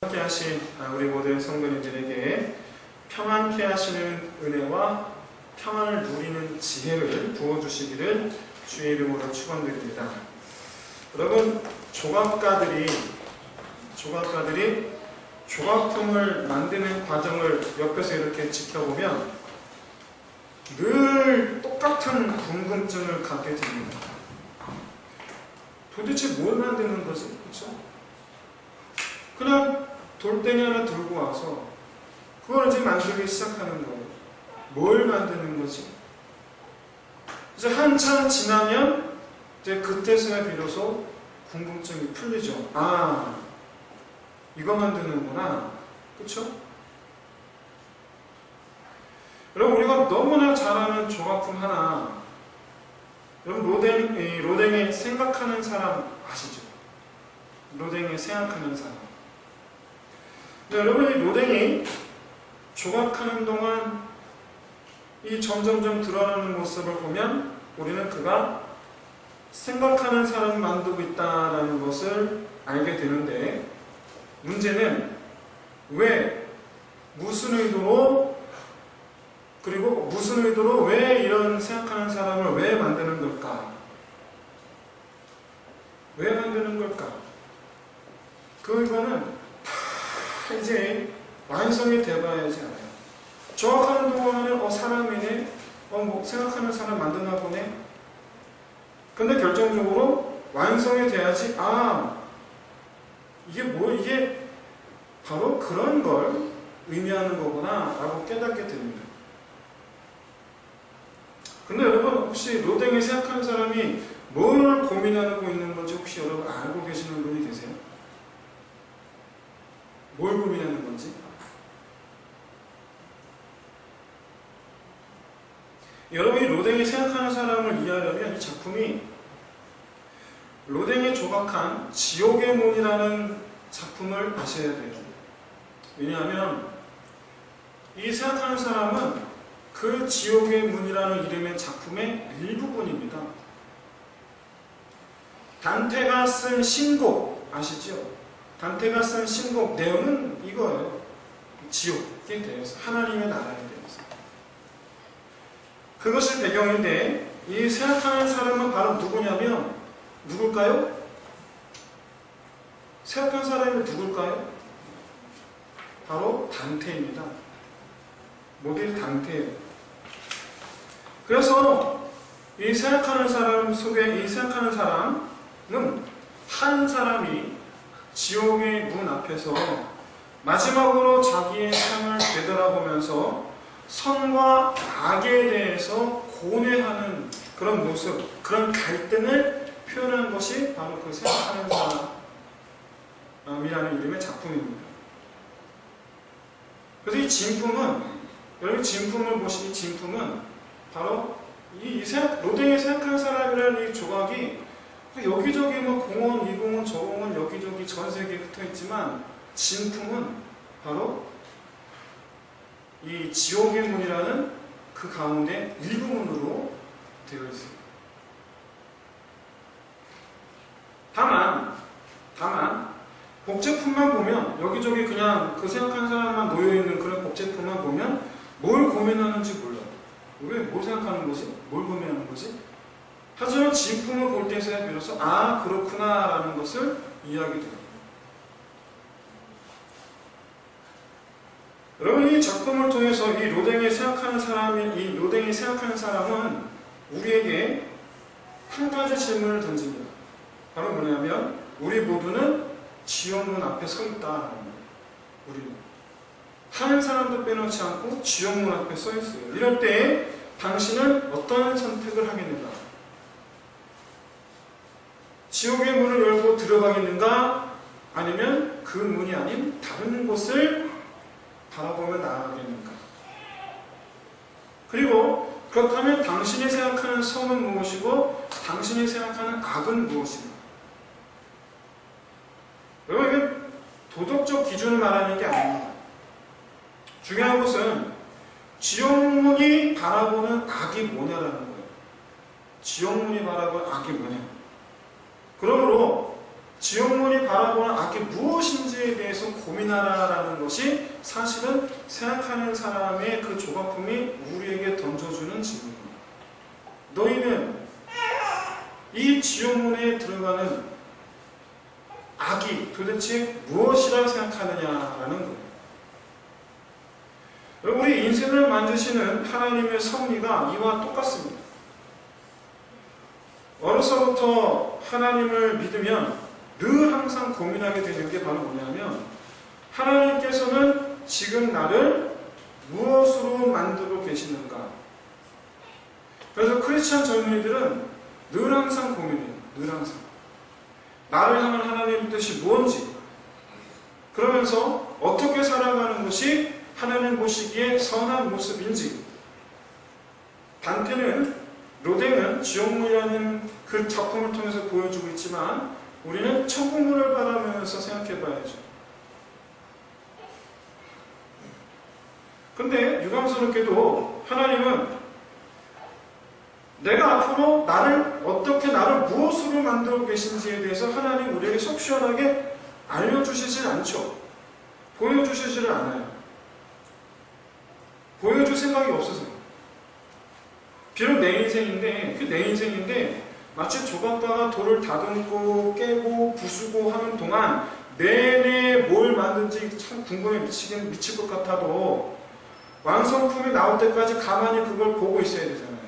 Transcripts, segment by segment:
함께 하신 우리 모든 성도님들에게 평안케 하시는 은혜와 평안을 누리는 지혜를 부어주시기를 주의 이름으로 축원드립니다. 여러분, 조각가들이 조각품을 만드는 과정을 옆에서 이렇게 지켜보면 늘 똑같은 궁금증을 갖게 됩니다. 도대체 뭘 만드는 거지? 그렇죠? 그냥 돌덩이 하나 들고 와서 그걸 이제 만들기 시작하는 거예요. 뭘 만드는 거지? 이제 한참 지나면 이제 그때서야 비로소 궁금증이 풀리죠. 아, 이거 만드는구나. 그쵸? 여러분, 우리가 너무나 잘 아는 조각품 하나. 여러분, 로댕의 생각하는 사람 아시죠? 로댕의 생각하는 사람. 여러분, 이 로댕이 조각하는 동안 이 점점점 드러나는 모습을 보면 우리는 그가 생각하는 사람을 만들고 있다는 것을 알게 되는데, 문제는 왜, 무슨 의도로, 그리고 무슨 의도로 왜 이런 생각하는 사람을 왜 만드는 걸까? 왜 만드는 걸까? 그거는 이제 완성이 돼봐야지 알아요. 조각하는 동안은 사람이네, 생각하는 사람 만드나 보네. 근데 결정적으로 완성이 돼야지, 이게 바로 그런 걸 의미하는 거구나 라고 깨닫게 됩니다. 근데 여러분, 혹시 로댕이 생각하는 사람이 뭘 고민하고 있는 건지 혹시 여러분 알고 계시는 분이 계세요? 뭘 고민하는 건지? 여러분이 로댕이 생각하는 사람을 이해하려면 이 작품이 로댕이 조각한 지옥의 문이라는 작품을 아셔야 돼요. 왜냐하면 이 생각하는 사람은 그 지옥의 문이라는 이름의 작품의 일부분입니다. 단테가 쓴 신곡 아시죠? 단테가 쓴 신곡 내용은 이거예요. 지옥에 대해서, 하나님의 나라에 대해서. 그것이 배경인데, 이 생각하는 사람은 바로 누구냐면, 누굴까요? 생각하는 사람이 누굴까요? 바로 단테입니다. 모델 단테예요. 그래서 이 생각하는 사람 속에 이 생각하는 사람은 한 사람이 지옥의 문 앞에서 마지막으로 자기의 삶을 되돌아보면서 선과 악에 대해서 고뇌하는 그런 모습, 그런 갈등을 표현한 것이 바로 그 생각하는 사람이라는 이름의 작품입니다. 그래서 이 진품은, 여러분 진품을 보시니 이 진품은 바로 로댕이 생각하는 사람이라는 이 조각이 여기저기 공원, 이 공원, 저 공원, 여기저기 전 세계에 붙어 있지만, 진품은 바로 이 지옥의 문이라는 그 가운데 일부분으로 되어 있습니다. 다만 복제품만 보면, 여기저기 그냥 그 생각하는 사람만 놓여있는 그런 복제품만 보면 뭘 고민하는지 몰라요. 왜? 뭘 생각하는 거지? 뭘 고민하는 거지? 하지만 진품을 볼 때서야 비로소 그렇구나 라는 것을 이해하게 됩니다. 여러분, 이 작품을 통해서 이 로댕이 생각하는 사람은 우리에게 한 가지 질문을 던집니다. 바로 뭐냐면, 우리 모두는 지옥문 앞에 서 있다. 우리는 한 사람도 빼놓지 않고 지옥문 앞에 서 있어요. 이럴 때 당신은 어떤 선택을 하겠는가? 지옥의 문을 열고 들어가겠는가? 아니면 그 문이 아닌 다른 곳을 바라보며 나아가겠는가? 그리고 그렇다면 당신이 생각하는 선은 무엇이고 당신이 생각하는 악은 무엇인가? 여러분, 이게 도덕적 기준을 말하는 게 아닙니다. 중요한 것은 지옥문이 바라보는 악이 뭐냐라는 거예요. 지옥문이 바라보는 악이 뭐냐? 그러므로 지옥문이 바라보는 악이 무엇인지에 대해서 고민하라라는 것이 사실은 생각하는 사람의 그 조각품이 우리에게 던져주는 질문입니다. 너희는 이 지옥문에 들어가는 악이 도대체 무엇이라 생각하느냐라는 거예요. 우리 인생을 만드시는 하나님의 섭리가 이와 똑같습니다. 어려서부터 하나님을 믿으면 늘 항상 고민하게 되는 게 바로 뭐냐면 하나님께서는 지금 나를 무엇으로 만들고 계시는가. 그래서 크리스찬 젊은이들은 늘 항상 고민해요. 늘 항상. 나를 향한 하나님의 뜻이 무엇인지, 그러면서 어떻게 살아가는 것이 하나님 보시기에 선한 모습인지. 단테는, 로댕은 지옥문이라는 그 작품을 통해서 보여주고 있지만 우리는 천국문을 바라면서 생각해 봐야죠. 근데 유감스럽게도 하나님은 내가 앞으로 나를 무엇으로 만들고 계신지에 대해서 하나님 우리에게 속 시원하게 알려주시질 않죠. 보여주시지를 않아요. 보여줄 생각이 없어서요. 비록 내 인생인데 마치 조각가가 돌을 다듬고 깨고 부수고 하는 동안 내내 뭘 만든지 참 궁금해 미칠 것 같아도 완성품이 나올 때까지 가만히 그걸 보고 있어야 되잖아요.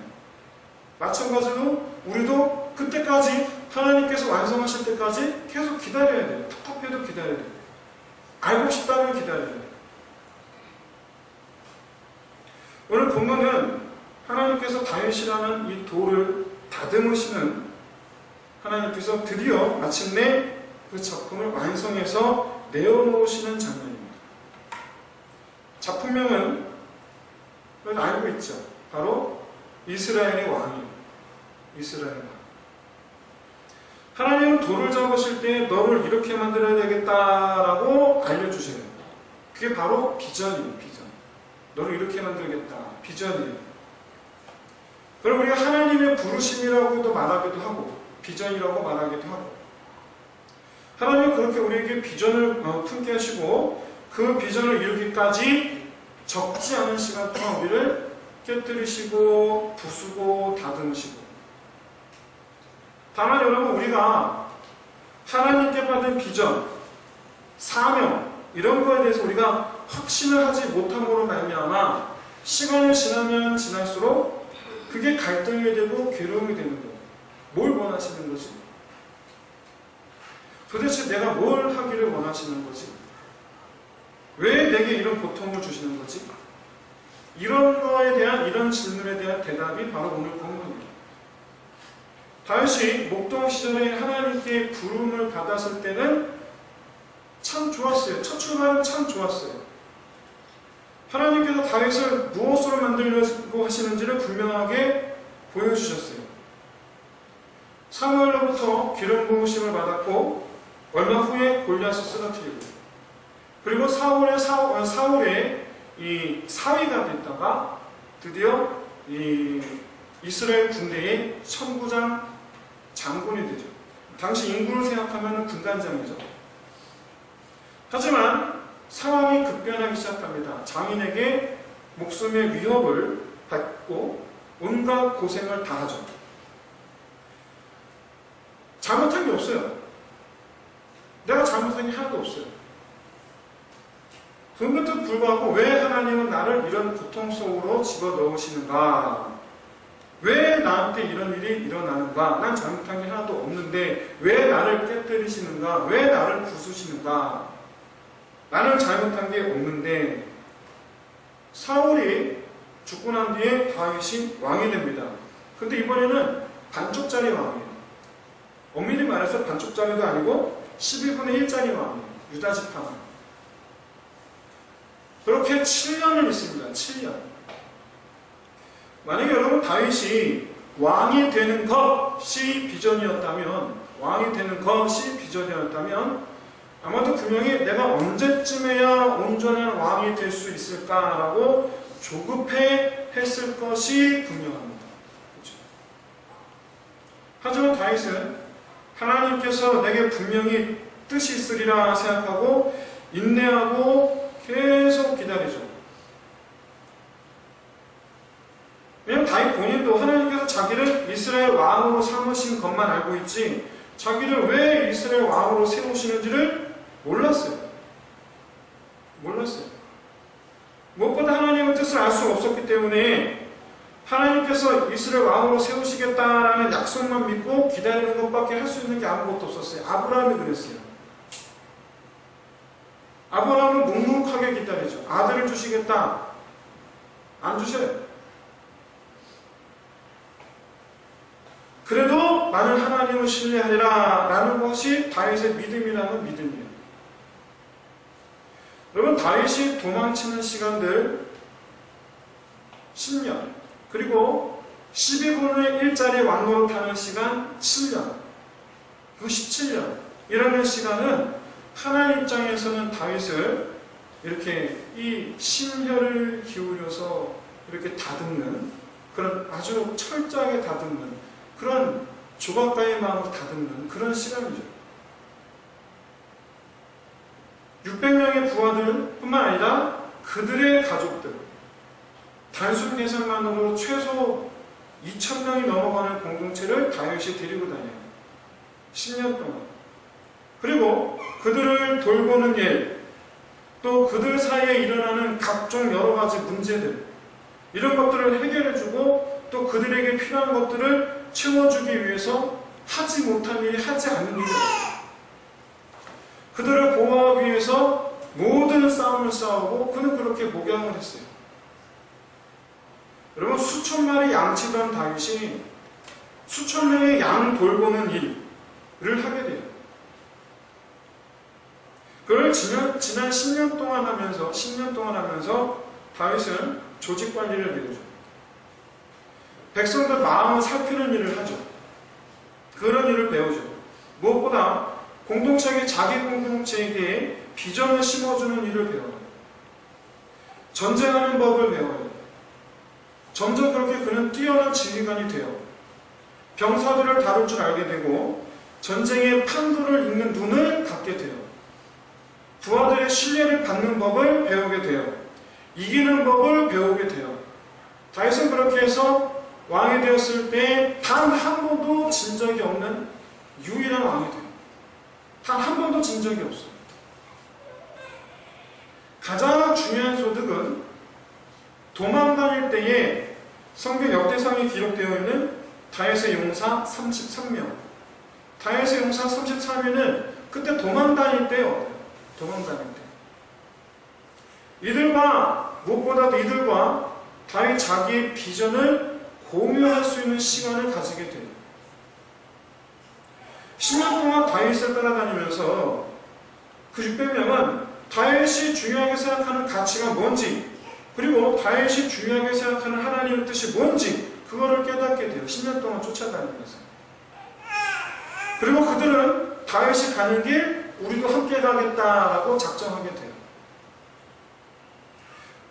마찬가지로 우리도 그때까지 하나님께서 완성하실 때까지 계속 기다려야 돼요. 답답해도 기다려야 돼요. 알고 싶다면 기다려야 돼요. 오늘 본문은 하나님께서 다윗이라는 이 돌을 다듬으시는 하나님께서 드디어 마침내 그 작품을 완성해서 내어놓으시는 장면입니다. 작품명은 알고 있죠. 바로 이스라엘의 왕이에요. 이스라엘 왕. 하나님은 돌을 잡으실 때 너를 이렇게 만들어야 되겠다라고 알려주세요. 그게 바로 비전이에요. 비전. 너를 이렇게 만들겠다. 비전이에요. 그럼 우리가 하나님의 부르심이라고도 말하기도 하고 비전이라고 말하기도 하고, 하나님은 그렇게 우리에게 비전을 품게 하시고 그 비전을 이루기까지 적지 않은 시간 동안 우리를 깨뜨리시고 부수고 다듬으시고. 다만 여러분, 우리가 하나님께 받은 비전, 사명 이런 거에 대해서 우리가 확신을 하지 못함으로 말미암아 시간이 지나면 지날수록 그게 갈등이 되고 괴로움이 되는 거예요. 뭘 원하시는 거지? 도대체 내가 뭘 하기를 원하시는 거지? 왜 내게 이런 고통을 주시는 거지? 이런 거에 대한, 이런 질문에 대한 대답이 바로 오늘 본문입니다. 다윗이 목동 시절에 하나님께 부름을 받았을 때는 참 좋았어요. 첫 출발은 참 좋았어요. 하나님께서 다윗을 무엇으로 만들려고 하시는지를 분명하게 보여주셨어요. 사무엘로부터 기름 부으심을 받았고 얼마 후에 골리앗을 쓰러뜨리고, 그리고 사울의 이 사위가 됐다가 드디어 이 이스라엘 군대의 천부장 장군이 되죠. 당시 인구를 생각하면 군단장이죠. 하지만 상황이 급변하기 시작합니다. 장인에게 목숨의 위협을 받고 온갖 고생을 다 하죠. 잘못한 게 없어요. 내가 잘못한 게 하나도 없어요. 그것도 불구하고 왜 하나님은 나를 이런 고통 속으로 집어넣으시는가? 왜 나한테 이런 일이 일어나는가? 난 잘못한 게 하나도 없는데 왜 나를 깨뜨리시는가? 왜 나를 부수시는가? 나는 잘못한 게 없는데. 사울이 죽고 난 뒤에 다윗이 왕이 됩니다. 근데 이번에는 반쪽짜리 왕이에요. 엄밀히 말해서 반쪽짜리도 아니고 12분의 1짜리 왕이에요. 유다 지파왕. 그렇게 7년을 있습니다. 7년. 만약에 여러분 다윗이 왕이 되는 것이 비전이었다면, 아마도 분명히 내가 언제쯤에야 온전한 왕이 될 수 있을까라고 조급해 했을 것이 분명합니다. 그렇죠? 하지만 다윗은 하나님께서 내게 분명히 뜻이 있으리라 생각하고 인내하고 계속 기다리죠. 왜냐하면 다윗 본인도 하나님께서 자기를 이스라엘 왕으로 삼으신 것만 알고 있지 자기를 왜 이스라엘 왕으로 세우시는지를 몰랐어요. 무엇보다 하나님의 뜻을 알 수 없었기 때문에 하나님께서 이스라엘 왕으로 세우시겠다라는 약속만 믿고 기다리는 것밖에 할 수 있는 게 아무것도 없었어요. 아브라함이 그랬어요. 아브라함은 묵묵하게 기다리죠. 아들을 주시겠다. 안 주셔요. 그래도 나는 하나님을 신뢰하리라 라는 것이 다윗의 믿음이라는 믿음이에요. 여러분, 다윗이 도망치는 시간들 10년, 그리고 12분의 1짜리 왕노릇하는 시간 7년, 그 17년 이라는 시간은 하나님 입장에서는 다윗을 이렇게 이 심혈을 기울여서 이렇게 다듬는 그런 아주 철저하게 다듬는 그런 조각가의 마음을 다듬는 그런 시간이죠. 600명의 부하들 뿐만 아니라 그들의 가족들, 단순 계산만으로 최소 2000명이 넘어가는 공동체를 다윗이 데리고 다녀요. 10년 동안. 그리고 그들을 돌보는 일, 또 그들 사이에 일어나는 각종 여러 가지 문제들, 이런 것들을 해결해주고 또 그들에게 필요한 것들을 채워주기 위해서 하지 못한 일이 하지 않는 일이 없어요. 그들을 보호하기 위해서 모든 싸움을 싸우고 그는 그렇게 목양을 했어요. 여러분, 수천 마리 양 치던 다윗이 수천 명의 양 돌보는 일을 하게 돼요. 그걸 지난 10년 동안 하면서 다윗은 조직 관리를 배우죠. 백성들 마음을 살피는 일을 하죠. 그런 일을 배우죠. 무엇보다 자기 공동체에게 비전을 심어주는 일을 배워요. 전쟁하는 법을 배워요. 점점 그렇게 그는 뛰어난 지휘관이 돼요. 병사들을 다룰 줄 알게 되고 전쟁의 판도를 읽는 눈을 갖게 돼요. 부하들의 신뢰를 받는 법을 배우게 돼요. 이기는 법을 배우게 돼요. 다윗은 그렇게 해서 왕이 되었을 때 단 한 번도 진 적이 없는 유일한 왕이 돼요. 단 한 번도 진 적이 없어요. 가장 중요한 소득은 도망다닐 때에 성경 역대상에 기록되어 있는 다윗의 용사 33명. 다윗의 용사 33명은 그때 도망다닐 때요. 무엇보다도 이들과 다윗 자기의 비전을 공유할 수 있는 시간을 가지게 돼요. 10년 동안 다윗을 따라다니면서 그 600명은 다윗이 중요하게 생각하는 가치가 뭔지, 그리고 다윗이 중요하게 생각하는 하나님의 뜻이 뭔지 그거를 깨닫게 돼요. 10년 동안 쫓아다니면서. 그리고 그들은 다윗이 가는 길 우리도 함께 가겠다라고 작정하게 돼요.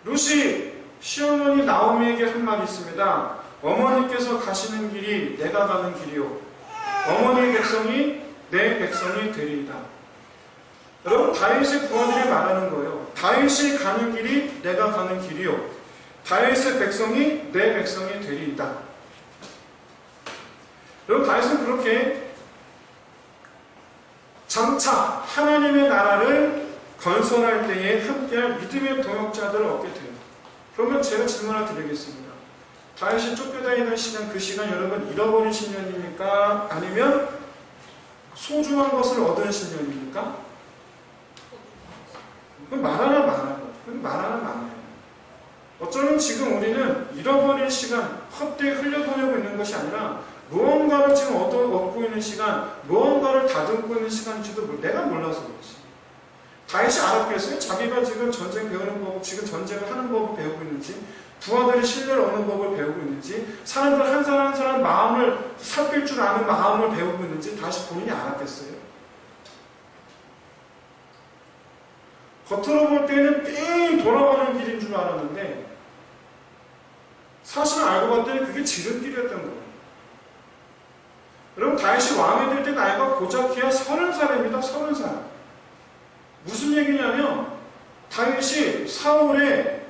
룻이 시어머니 나오미에게 한 말이 있습니다. 어머니께서 가시는 길이 내가 가는 길이요, 어머니의 백성이 내 백성이 되리이다. 여러분, 다윗의 부하들이 말하는 거예요. 다윗이 가는 길이 내가 가는 길이요, 다윗의 백성이 내 백성이 되리이다. 여러분, 다윗은 그렇게 장차 하나님의 나라를 건설할 때에 함께할 믿음의 동역자들을 얻게 돼요. 그러면 제가 질문 하나 드리겠습니다. 다윗이 쫓겨다니던 시간, 그 시간 여러분 잃어버린 10년입니까? 아니면 소중한 것을 얻은 10년입니까? 그건 말 하나 많아요. 어쩌면 지금 우리는 잃어버린 시간, 헛되이 흘려보내고 있는 것이 아니라 무언가를 지금 얻고 있는 시간, 무언가를 다듬고 있는 시간인지도 내가 몰라서 그렇지. 다윗이 알았겠어요? 자기가 지금 전쟁 배우는 법, 지금 전쟁을 하는 법을 배우고 있는지, 부하들의 신뢰를 얻는 법을 배우고 있는지, 사람들 한 사람 한 사람 마음을 살필 줄 아는 마음을 배우고 있는지 다시 본인이 알았겠어요? 겉으로 볼 때는 삥 돌아가는 길인 줄 알았는데 사실은 알고 봤더니 그게 지름길이었던 거예요. 여러분 다윗이 왕이 될 때 나이가 고작 해야 30살입니다. 30살. 무슨 얘기냐면 다윗이 사울의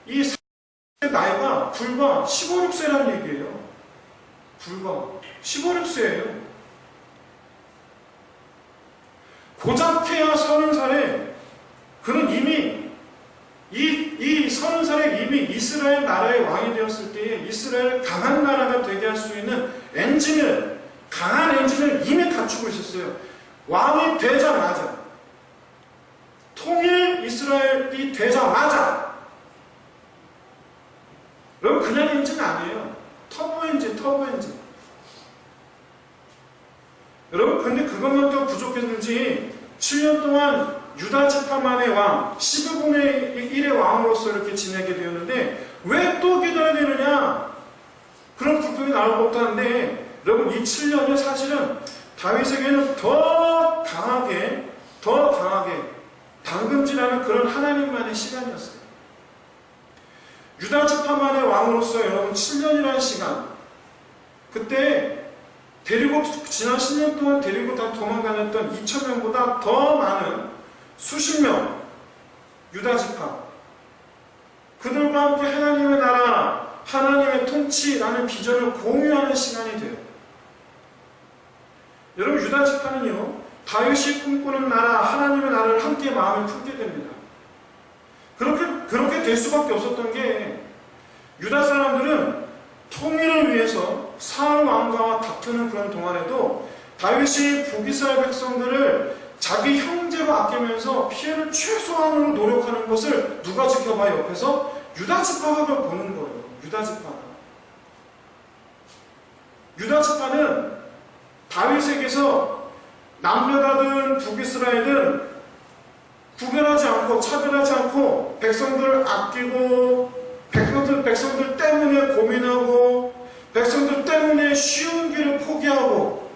이 나이가 불과 15, 16세라는 얘기예요. 불과 15, 16세예요. 고작 해야 30살에 그는 이미 이 30살에 이미 이스라엘 나라의 왕이 되었을 때에 이스라엘 강한 나라가 되게 할 수 있는 강한 엔진을 이미 갖추고 있었어요. 왕이 되자마자, 통일 이스라엘이 되자마자, 여러분 그냥 엔진 아니에요. 터보 엔진. 여러분 근데 그것만 또 부족했는지 7년 동안 유다 지파만의 왕, 15분의 1의 왕으로서 이렇게 지내게 되었는데 왜 또 기다려야 되느냐? 그런 불평이 나올 것도 한데 여러분 이 7년은 사실은 다윗에게는 더 강하게 당금질하는 그런 하나님만의 시간이었어요. 유다 지파만의 왕으로서 여러분 7년이라는 시간, 그때 지난 10년 동안 데리고 다 도망다녔던 2,000명보다 더 많은 수십 명 유다 지파, 그들과 함께 하나님의 나라, 하나님의 통치라는 비전을 공유하는 시간이 돼요. 여러분 유다 지파는요 다윗이 꿈꾸는 나라, 하나님의 나라를 함께 마음을 품게 됩니다. 그렇게 될 수밖에 없었던 게 유다 사람들은 통일을 위해서 사울 왕가와 다투는 그런 동안에도 다윗이 북이스라엘 백성들을 자기 형제로 아끼면서 피해를 최소한으로 노력하는 것을 누가 지켜봐요? 옆에서 유다 지파가 그걸 보는 거예요. 유다 지파는 다윗에게서 남유다든 북이스라엘은 구별하지 않고 차별하지 않고 백성들을 아끼고 백성들 때문에 고민하고 백성들 때문에 쉬운 길을 포기하고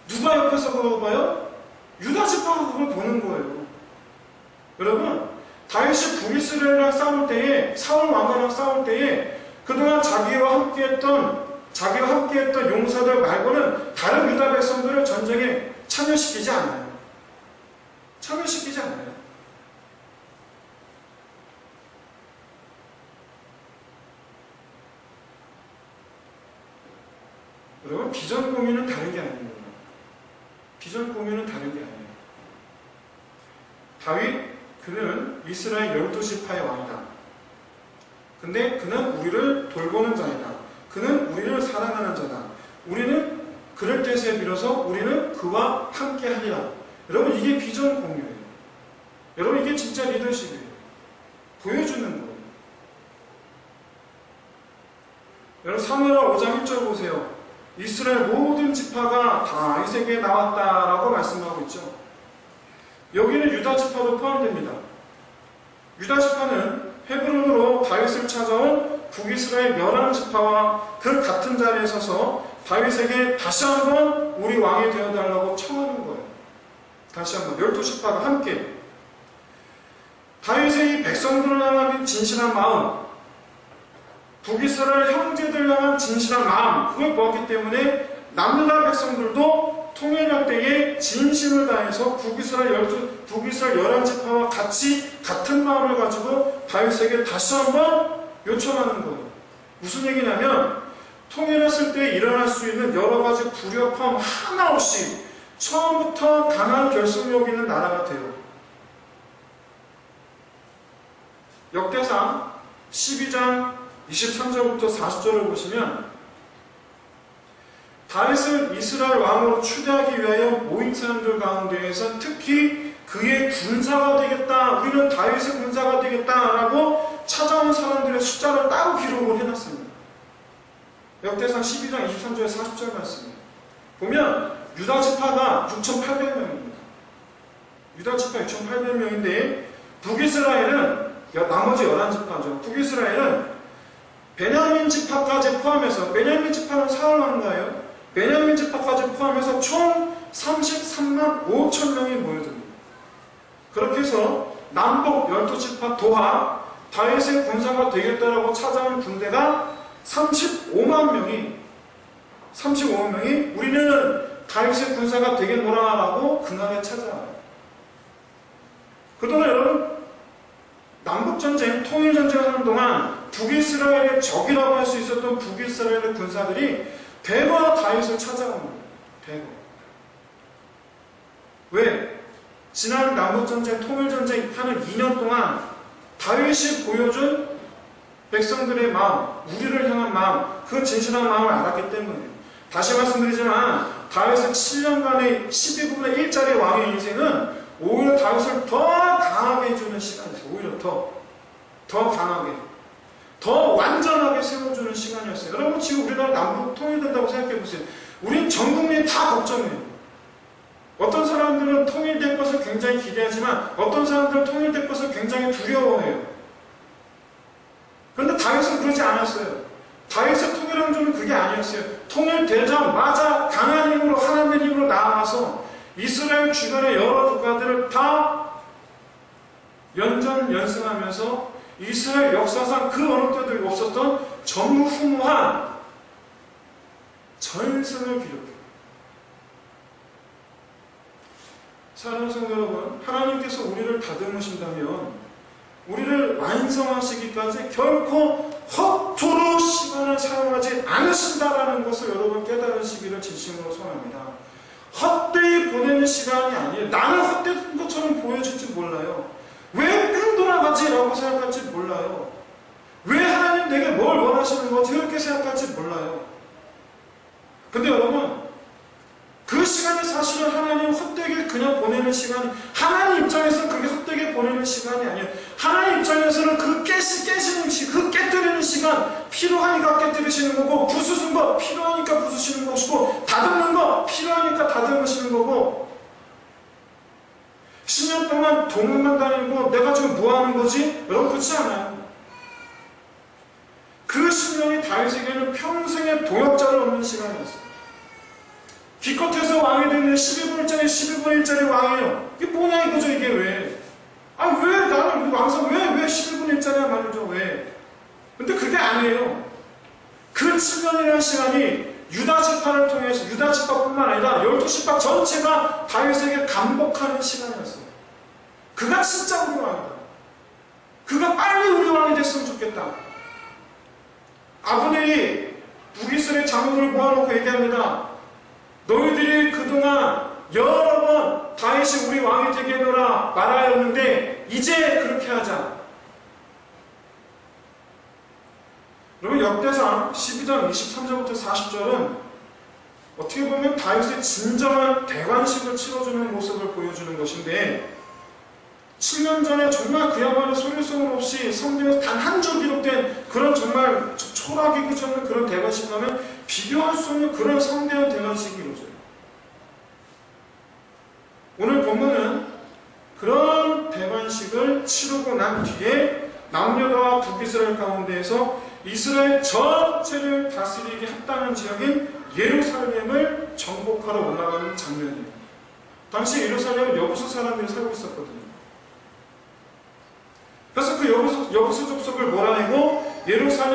누가 옆에서 그걸 봐요? 유다 지파가 그걸 보는 거예요. 여러분 다윗이 북이스라엘이랑 싸울 때에 사울 왕가랑 싸울 때에 그동안 자기와 함께했던 용사들 말고는 다른 유다 백성들을 전쟁에 참여시키지 않아요. 여러분 비전 공유는 다른 게 아닙니다. 다윗 그는 이스라엘 12지파의 왕이다. 근데 그는 우리를 돌보는 자이다. 그는 우리를 사랑하는 자다. 우리는 그럴 때에 빌어서 우리는 그와 함께 하리라. 여러분 이게 비전 공유예요. 여러분 이게 진짜 리더십이에요. 보여주는 거예요. 여러분 사무엘하 5장 1절 보세요. 이스라엘 모든 지파가 다윗에게 나왔다라고 말씀하고 있죠. 여기는 유다 지파도 포함됩니다. 유다 지파는 헤브론으로 다윗을 찾아온 북이스라엘 11지파와 그 같은 자리에 서서 다윗에게 다시 한번 우리 왕이 되어달라고 청하는 거예요. 다시 한번 12지파가 함께 다윗의 이 백성들을 향한 진실한 마음, 북이스라엘 형제들 향한 진실한 마음, 그걸 보았기 때문에 남유다 백성들도 통일할 때에 진심을 다해서 북이스라엘 11지파와 같은 마음을 가지고 다윗에게 다시 한번 요청하는 거예요. 무슨 얘기냐면 통일했을 때 일어날 수 있는 여러 가지 불협화음 하나 없이 처음부터 강한 결속력 있는 나라가 돼요. 역대상 12장 23절부터 40절을 보시면 다윗을 이스라엘 왕으로 추대하기 위하여 모인 사람들 가운데에서 특히 그의 군사가 되겠다, 우리는 다윗의 군사가 되겠다라고 찾아온 사람들의 숫자를 따로 기록을 해놨습니다. 역대상 12장 23절 40절 말씀입니다. 보면 유다 지파가 6,800명입니다. 유다 지파 6,800명인데 북이스라엘은 나머지 11지파죠. 북이스라엘은 베냐민 지파까지 포함해서, 베냐민 지파는 사울 왕가예요. 베냐민 지파까지 포함해서 총 33만 5천 명이 모여듭니다. 그렇게 해서 남북 12지파 도하 다윗의 군사가 되겠다라고 찾아온 군대가 35만 35만 명이 우리는 다윗의 군사가 되겠노라라고 그날에 찾아와요. 그동안 여러분 남북전쟁, 통일전쟁을 하는 동안 북이스라엘의 적이라고 할 수 있었던 북이스라엘의 군사들이 대거 다윗을 찾아옵니다. 대거. 왜? 지난 남북전쟁, 통일전쟁 하는 2년 동안 다윗이 보여준 백성들의 마음, 우리를 향한 마음, 그 진실한 마음을 알았기 때문이에요. 다시 말씀드리지만 다윗의 7년간의 12분의 1짜리 왕의 인생은 오히려 다윗을 더 강하게 해주는 시간이었어요. 오히려 더 강하게, 더 완전하게 세워주는 시간이었어요. 여러분 지금 우리나라 남북 통일된다고 생각해보세요. 우린 전 국민이 다 걱정해요. 어떤 사람들은 통일될 것을 굉장히 기대하지만 어떤 사람들은 통일될 것을 굉장히 두려워해요. 그런데 다윗은 그러지 않았어요. 다윗의 통일왕조는 그게 아니었어요. 통일되자마자 강한 힘으로, 하나님의 힘으로 나아가서 이스라엘 주변의 여러 국가들을 다 연전연승하면서 이스라엘 역사상 그 어느 때도 없었던 전무후무한 전승을 기록해요. 사랑하는 성도 여러분, 하나님께서 우리를 다듬으신다면 우리를 완성하시기까지 결코 허투루 시간을 사용하지 않으신다라는 것을 여러분 깨달으시기를 진심으로 소원합니다. 헛되이 보내는 시간이 아니에요. 나는 헛된 것처럼 보여질지 몰라요. 왜 뺑 돌아가지라고 생각할지 몰라요. 왜 하나님 내게 뭘 원하시는 거지 이렇게 생각할지 몰라요. 근데 여러분 그 시간이 사실은 하나님 헛되게 그냥 보내는 시간이, 하나님 입장에서는 그게 헛되게 보내는 시간이 아니에요. 하나님 입장에서는 그 깨시는 시간, 그 깨뜨리는 시간, 필요하니까 깨뜨리시는 거고, 부수는 거 필요하니까 부수시는 것이고, 다듬는 거 필요하니까 다듬으시는 거고, 10년 동안 동문만 다니고 내가 지금 뭐 하는 거지? 여러분 그렇지 않아요. 그 10년이 다윗에게는 평생의 도역자를 얻는 시간이었어요. 기껏해서 왕이 되는 12분짜리 12분짜리 왕이에요. 이게 뭐냐 이거죠. 이게 왜? 아 왜 나는 왕성 왜 11분짜리야 말이죠. 왜? 근데 그게 아니에요. 그 7년이라는 시간이 유다 지파를 통해서, 유다 지파뿐만 아니라 12지파 전체가 다윗에게 감복하는 시간이었어요. 그가 진짜 우리 왕이다. 그가 빨리 우리 왕이 됐으면 좋겠다. 아브넬이 북이스라엘 장군을 모아놓고 얘기합니다. 너희들이 그동안 여러 번 다윗이 우리 왕이 되게 해노라 말하였는데 이제 그렇게 하자. 여러분 역대상 12장 23절부터 40절은 어떻게 보면 다윗의 진정한 대관식을 치러주는 모습을 보여주는 것인데 7년 전에 정말 그야말로 소리소문 없이 성경에서 단 한 줄 기록된 그런 정말 초라하게 그지 않는 그런 대관식과는 비교할 수 없는 그런 성대한 대관식이 이루어져요. 오늘 본문은 그런 대관식을 치르고 난 뒤에 남유다와 북이스라엘 가운데에서 이스라엘 전체를 다스리기 합당한 지역인 예루살렘을 정복하러 올라가는 장면이에요. 당시 예루살렘은 여부수 사람들이 살고 있었거든요. 그래서 그 여부수 족속을 몰아내고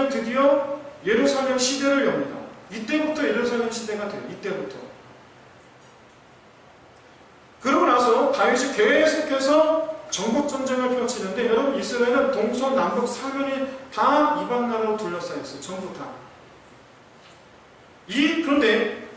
드디어 예루살렘 시대를 엽니다. 이때부터 예루살렘 시대가 돼요. 이때부터. 그러고 나서 다윗이 계속해서 정복전쟁을 펼치는데 여러분 이스라엘은 동서 남북 사면이 다 이방 나라로 둘러싸여 있어요. 전부 다. 그런데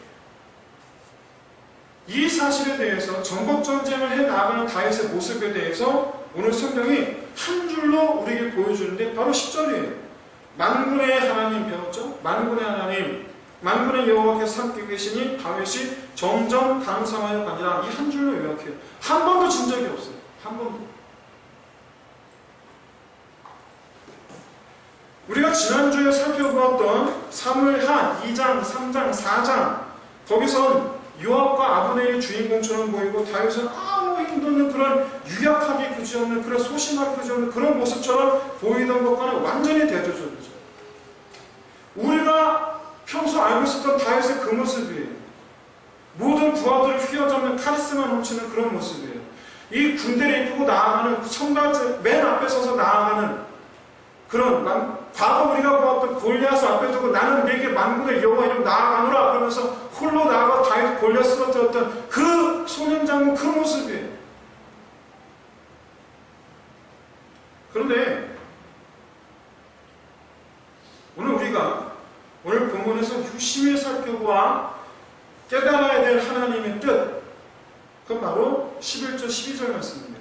이 사실에 대해서 정복전쟁을 해나가는 다윗의 모습에 대해서 오늘 성경이 한 줄로 우리에게 보여주는데 바로 10절이에요. 만군의 하나님 배웠죠? 만군의 하나님, 만군의 여호와께서 함께 계시니 다윗이 점점 강성하여 가니라. 이 한 줄로 요약해요. 한 번도 진 적이 없어요. 한 번도. 우리가 지난주에 살펴보았던 사무엘하 2장, 3장, 4장 거기선 요압과 아브넬이 주인공처럼 보이고 다윗은 아무 힘도 없는 그런 유약하게 그지없는 그런 소심하게 그지없는 그런 모습처럼 보이던 것과는 완전히 대조적이죠. 우리가 평소 알고 있었던 다윗의 그 모습이에요. 모든 부하들을 휘어잡는 카리스마 넘치는 그런 모습이에요. 이 군대를 이끌고 나아가는 선발들 맨 앞에 서서 나아가는 그런 과거 우리가 보았던 골리앗을 앞에 두고 나는 내게 만군의 여호와 이름 나아가노라 그러면서 나가면서 홀로 나가 다윗 골리앗 쓰러뜨렸던 그 소년 장군 그 모습이에요. 그런데 오늘 우리가 오늘 본문에서 유심히 살펴보아 깨달아야 될 하나님의 뜻, 그건 바로 11절 12절 말씀입니다.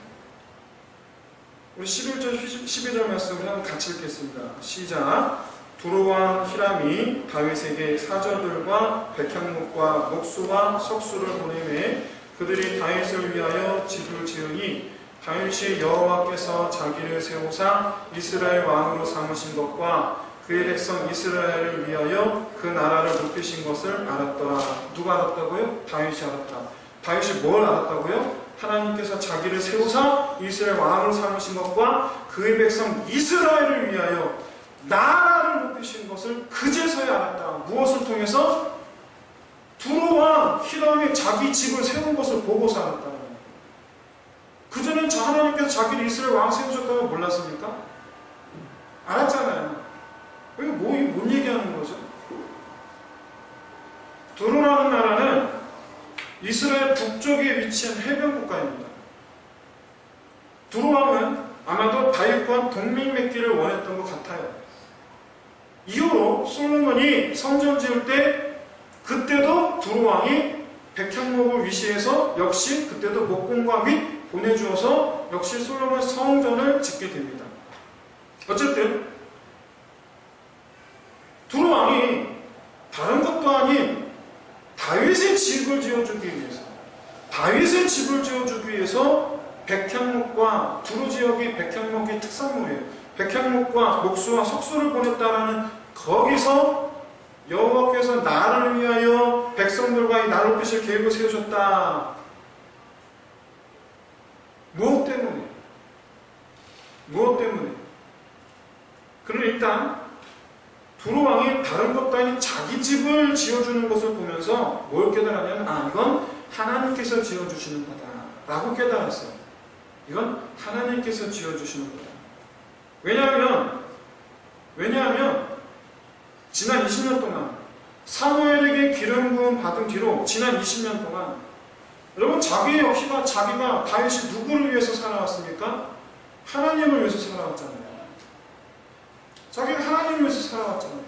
우리 11절 12절 말씀을 한번 같이 읽겠습니다. 시작. 두로왕 히람이 다윗에게 사절들과 백향목과 목수와 석수를 보내매 그들이 다윗을 위하여 집을 지으니 다윗이 여호와께서 자기를 세우사 이스라엘 왕으로 삼으신 것과 그의 백성 이스라엘을 위하여 그 나라를 높이신 것을 알았더라. 누가 알았다고요? 다윗이 알았다. 다윗이 뭘 알았다고요? 하나님께서 자기를 세우사 이스라엘 왕으로 삼으신 것과 그의 백성 이스라엘을 위하여 나라를 높이신 것을 그제서야 알았다. 무엇을 통해서? 두로왕 히람이 자기 집을 세운 것을 보고서 알았다. 그전엔 하나님께서 자기를 이스라엘 왕 세우셨다고 몰랐습니까? 알았잖아요. 이거 뭔 얘기하는 거죠? 두로라는 나라는 이스라엘 북쪽에 위치한 해변 국가입니다. 두로왕은 아마도 다윗과 동맹 맺기를 원했던 것 같아요. 이후로 솔로몬이 성전 지을 때 그때도 두로왕이 백향목을 위시해서 역시 그때도 목공과 및 보내주어서 역시 솔로몬 성전을 짓게 됩니다. 어쨌든 두로왕이 다른 것도 아닌 다윗의 집을 지어주기 위해서 백향목과 두로 지역이 백향목의 특산물이에요. 백향목과 목수와 석수를 보냈다라는 거기서 여호와께서 나를 위하여 백성들과 이 나를 높이실 계획을 세우셨다. 무엇 때문에? 그럼 일단 두로왕이 다른 것도 아닌 자기 집을 지어주는 것을 보면서 뭘 깨달았냐면 이건 하나님께서 지어주시는 거다 라고 깨달았어요. 이건 하나님께서 지어주시는 거다. 왜냐하면 지난 20년 동안 사무엘에게 기름 부음 받은 뒤로 지난 20년 동안 여러분 자기가 다윗이 누구를 위해서 살아왔습니까? 하나님을 위해서 살아왔잖아요. 자기가 하나님을 위해서 살아왔잖아요.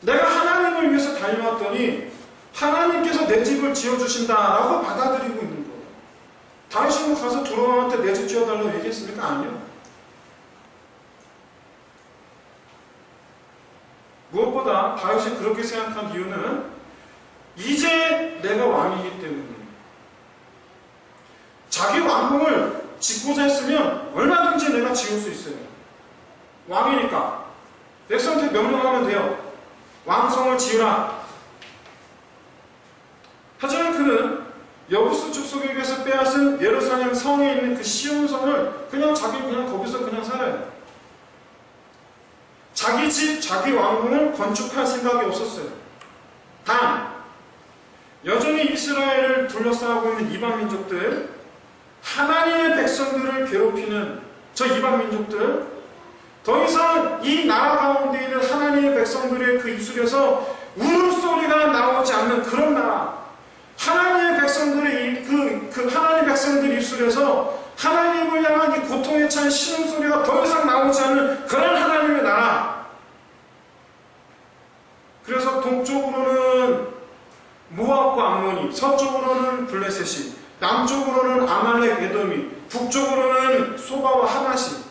내가 하나님을 위해서 달려왔더니 하나님께서 내 집을 지어주신다라고 받아들이고 있는 거예요. 다윗이 가서 두로왕한테 내 집 지어달라고 얘기했습니까? 아니요. 무엇보다 다윗이 그렇게 생각한 이유는 이제 내가 왕이기 때문이에요. 자기 왕궁을 짓고자 했으면 얼마든지 내가 지을 수 있어요. 왕이니까 백성한테 명령하면 돼요. 왕성을 지으라. 하지만 그는 여부스 족속에게서 빼앗은 예루살렘 성에 있는 그 시온성을 그냥 거기서 그냥 살아요. 자기 집, 자기 왕궁을 건축할 생각이 없었어요. 단 여전히 이스라엘을 둘러싸고 있는 이방 민족들, 하나님의 백성들을 괴롭히는 저 이방 민족들, 더 이상 이 나라 가운데 있는 하나님의 백성들의 그 입술에서 울음소리가 나오지 않는 그런 나라, 하나님의 백성들의 그 하나님의 백성들 입술에서 하나님을 향한 이 고통에 찬 신음소리가 더 이상 나오지 않는 그런 하나님의 나라. 그래서 동쪽으로는 모압과 암몬이, 서쪽으로는 블레셋이, 남쪽으로는 아말렉, 에돔이, 북쪽으로는 소바와 하맛이.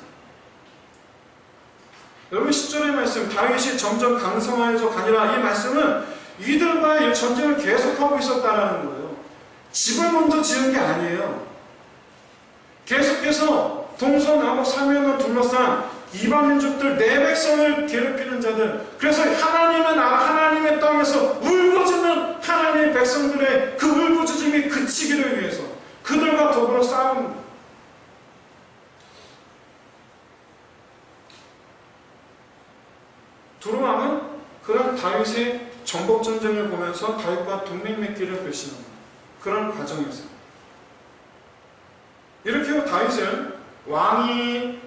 여러분 10절의 말씀, 다윗이 점점 강성하여져 가니라, 이 말씀은 이들과의 전쟁을 계속하고 있었다는 거예요. 집을 먼저 지은 게 아니에요. 계속해서 동서남북 사면을 둘러싼 이방 민족들, 내 백성을 괴롭히는 자들, 그래서 하나님의 나라, 하나님의 땅에서 울부짖는 하나님의 백성들의 그 울부짖음이 그치기를 위해서 그들과 더불어 싸우는 거예요. 두로왕은 그런 다윗의 정복전쟁을 보면서 다윗과 동맹 맺기를 결심합니다. 그런 과정에서 이렇게 다윗은 왕이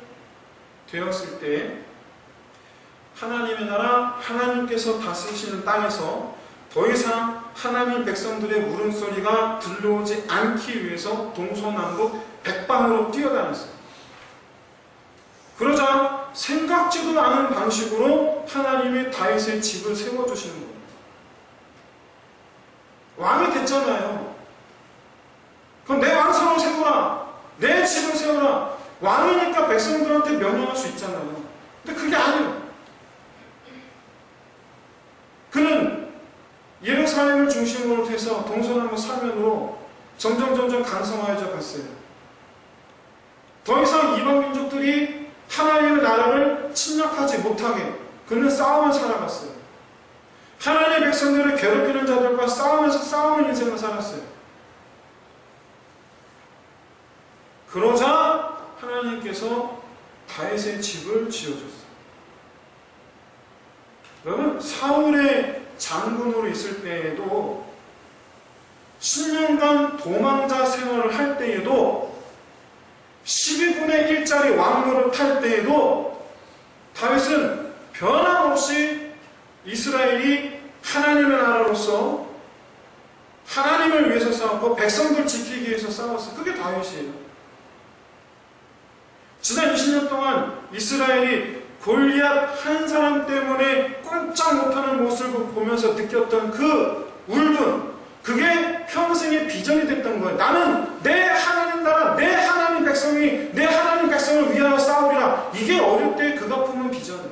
되었을 때 하나님의 나라, 하나님께서 다스리시는 땅에서 더 이상 하나님 백성들의 울음소리가 들려오지 않기 위해서 동서남북 백방으로 뛰어다녔어요. 그러자 생각지도 않은 방식으로 하나님이 다윗의 집을 세워주시는 거예요. 왕이 됐잖아요. 그럼 내 왕성을 세우라. 내 집을 세우라. 왕이니까 백성들한테 명령할 수 있잖아요. 근데 그게 아니에요. 그는 예루살렘을 중심으로 해서 동서남북 사면으로 점점 강성하여져 갔어요. 더 이상 이방 민족들이 하나님의 나라를 침략하지 못하게 그는 싸움을 살아갔어요. 하나님의 백성들을 괴롭히는 자들과 싸우면서 싸우는 인생을 살았어요. 그러자 하나님께서 다윗의 집을 지어줬어요. 여러분, 사울의 장군으로 있을 때에도 10년간 도망자 생활을 할 때에도 12분의 1짜리 왕노를 탈 때에도 다윗은 변함없이 이스라엘이 하나님의 나라로서 하나님을 위해서 싸웠고 백성들 지키기 위해서 싸웠어요. 그게 다윗이에요. 지난 20년 동안 이스라엘이 골리앗 한 사람 때문에 꼼짝 못하는 모습을 보면서 느꼈던 그 울분, 그게 평생의 비전이 됐던 거예요. 나는 내 하나님 나라, 내 하나님 백성이 내 하나님 백성을 위하여 싸우리라. 이게 어릴 때 그가 품은 비전이에요.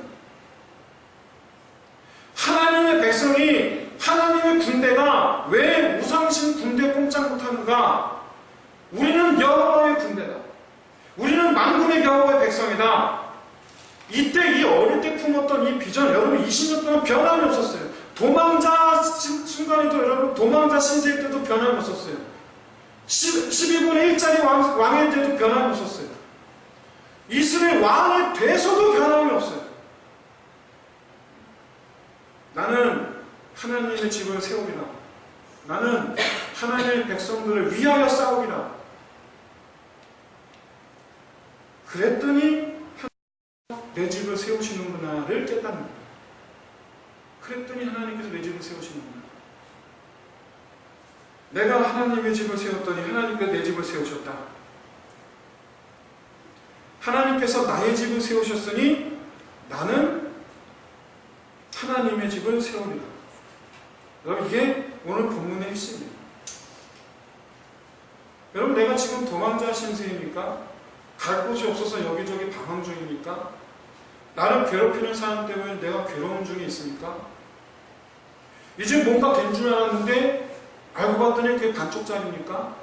하나님의 백성이, 하나님의 군대가 왜 우상신 군대 꼼짝 못하는가? 우리는 여호와의 군대다. 우리는 만군의 여호와의 백성이다. 이때 이 어릴 때 품었던 이 비전, 여러분 20년 동안 변함이 없었어요. 도망자 순간에도 여러분 도망자 신세일 때도 변함이 없었어요. 12분의 1짜리 왕일 때도 변함이 없었어요. 이스라엘 왕이 돼서도 변함이 없어요. 나는 하나님의 집을 세우리라. 나는 하나님의 백성들을 위하여 싸우리라. 그랬더니 내 집을 세우시는구나를 깨닫는 거예요. 그랬더니 하나님께서 내 집을 세우시는구나. 내가 하나님의 집을 세웠더니 하나님께서 내 집을 세우셨다. 하나님께서 나의 집을 세우셨으니 나는 하나님의 집을 세우리라. 여러분, 이게 오늘 본문의 핵심이에요. 여러분, 내가 지금 도망자 신세입니까? 갈 곳이 없어서 여기저기 방황 중입니까? 나를 괴롭히는 사람 때문에 내가 괴로움 중에 있습니까? 이제 뭔가 된 줄 알았는데 알고 봤더니 그게 반쪽짜리입니까?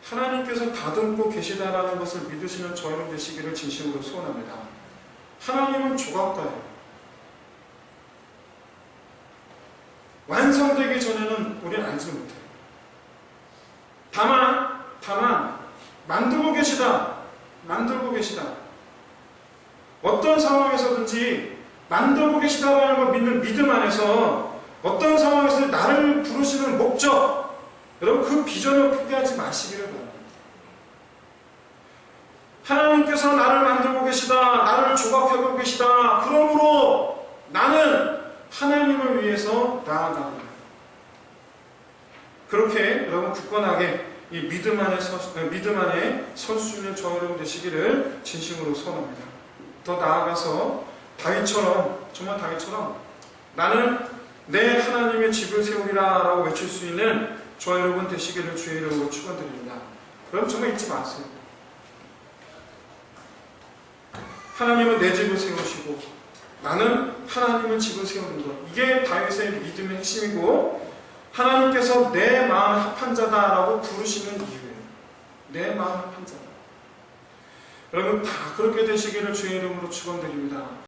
하나님께서 다듬고 계시다라는 것을 믿으시는 저 여러분 되시기를 진심으로 소원합니다. 하나님은 조각가예요. 완성되기 전에는 우리는 알지 못해요. 다만 만들고 계시다. 어떤 상황에서든지 만들고 계시다라는 걸 믿는 믿음 안에서 어떤 상황에서 나를 부르시는 목적, 여러분 그 비전을 포기하지 마시기를 바랍니다. 하나님께서 나를 만들고 계시다. 나를 조각하고 계시다. 그러므로 나는 하나님을 위해서 나아갑니다. 그렇게 여러분 굳건하게 이 믿음 안에 설 수 있는 저 여러분 되시기를 진심으로 소원합니다. 더 나아가서 다윗처럼, 정말 다윗처럼 나는 내 하나님의 집을 세우리라 라고 외칠 수 있는 저 여러분 되시기를 주의 이름으로 축원드립니다. 여러분 정말 잊지 마세요. 하나님은 내 집을 세우시고 나는 하나님의 집을 세우는 것, 이게 다윗의 믿음의 핵심이고 하나님께서 내 마음 합한 자다라고 부르시는 이유예요. 내 마음 합한 자다. 여러분 다 그렇게 되시기를 주의 이름으로 축원드립니다.